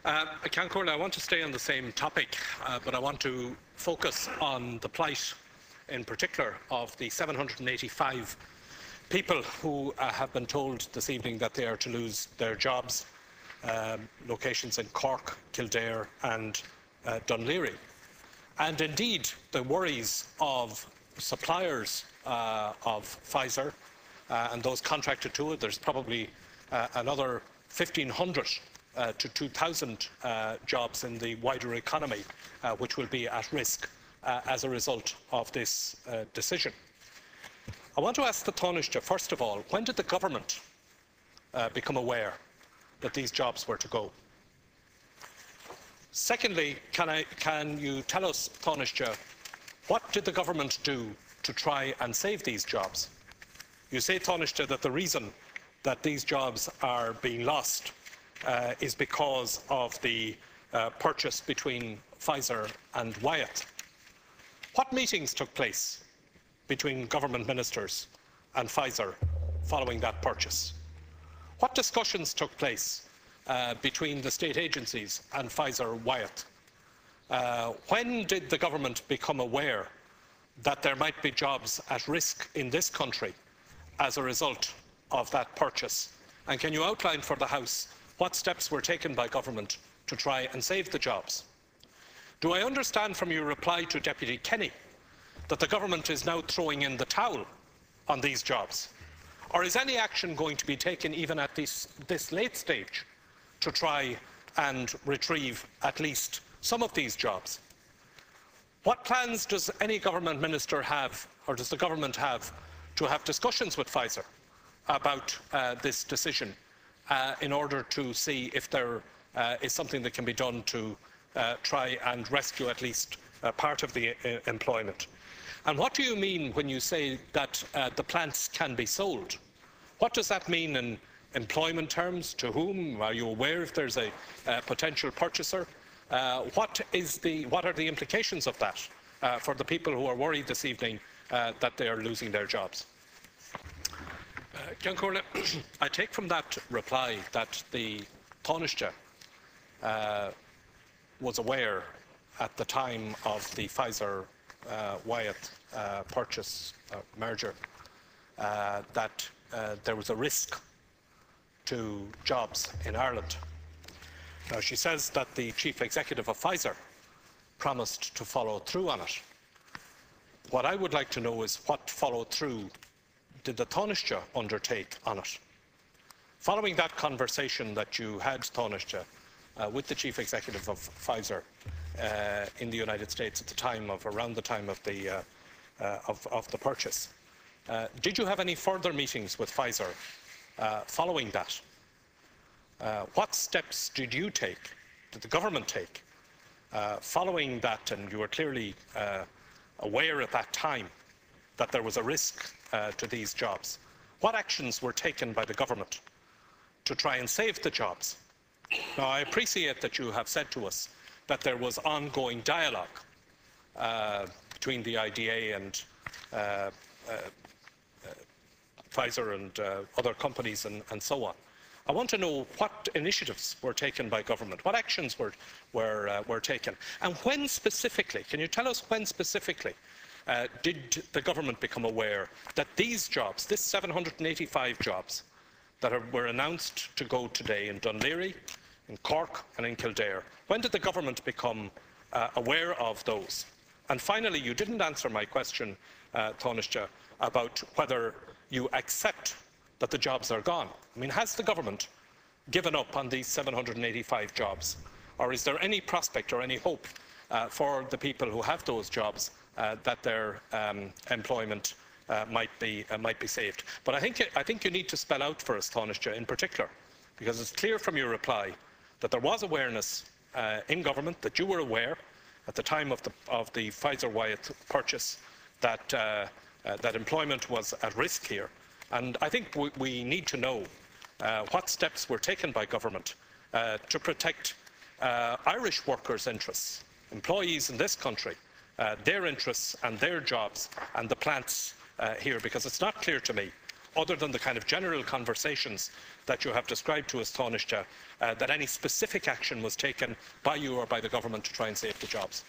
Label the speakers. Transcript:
Speaker 1: Cancún, I want to stay on the same topic, but I want to focus on the plight, in particular, of the 785 people who have been told this evening that they are to lose their jobs, locations in Cork, Kildare and Dún Laoghaire. And indeed, the worries of suppliers of Pfizer and those contracted to it. There's probably another 1,500 to 2,000 jobs in the wider economy which will be at risk as a result of this decision. I want to ask the Taoiseach, first of all, when did the government become aware that these jobs were to go? Secondly, can you tell us, Taoiseach, what did the government do to try and save these jobs? You say, Taoiseach, that the reason that these jobs are being lost is because of the purchase between Pfizer and Wyeth. What meetings took place between government ministers and Pfizer following that purchase? What discussions took place between the state agencies and Pfizer-Wyeth? When did the government become aware that there might be jobs at risk in this country as a result of that purchase? And can you outline for the House what steps were taken by government to try and save the jobs? Do I understand from your reply to Deputy Kenny that the government is now throwing in the towel on these jobs? Or is any action going to be taken even at this late stage to try and retrieve at least some of these jobs? What plans does any government minister have, or does the government have, to have discussions with Pfizer about this decision in order to see if there is something that can be done to try and rescue at least part of the employment? And what do you mean when you say that the plants can be sold? What does that mean in employment terms? To whom? Are you aware if there's a potential purchaser? What are the implications of that for the people who are worried this evening that they are losing their jobs? Giancourla, I take from that reply that the Taoiseach was aware at the time of the Pfizer-Wyeth purchase merger that there was a risk to jobs in Ireland. Now, she says that the chief executive of Pfizer promised to follow through on it. What I would like to know is what follow-through did the Taoiseach undertake on it? Following that conversation that you had, Taoiseach, with the chief executive of Pfizer in the United States at the time of, around the time of the purchase, did you have any further meetings with Pfizer following that? What steps did you take, did the government take, following that? And you were clearly aware at that time that there was a risk to these jobs. What actions were taken by the government to try and save the jobs? Now, I appreciate that you have said to us that there was ongoing dialogue between the IDA and Pfizer and other companies and so on. I want to know what initiatives were taken by government, what actions were taken, and when specifically, can you tell us when specifically did the government become aware that these jobs, this 785 jobs that were announced to go today in Dún Laoghaire, in Cork and in Kildare, when did the government become aware of those? And finally, you didn't answer my question, Taoiseach, about whether you accept that the jobs are gone. I mean, has the government given up on these 785 jobs? Or is there any prospect or any hope for the people who have those jobs that their employment might be saved? But I think you need to spell out for us, Taoiseach, in particular, because it's clear from your reply that there was awareness in government, that you were aware at the time of the Pfizer-Wyeth purchase that that employment was at risk here. And I think we need to know what steps were taken by government to protect Irish workers' interests, employees in this country, their interests and their jobs and the plants here, because it's not clear to me other than the kind of general conversations that you have described to us, Taoiseach, that any specific action was taken by you or by the government to try and save the jobs?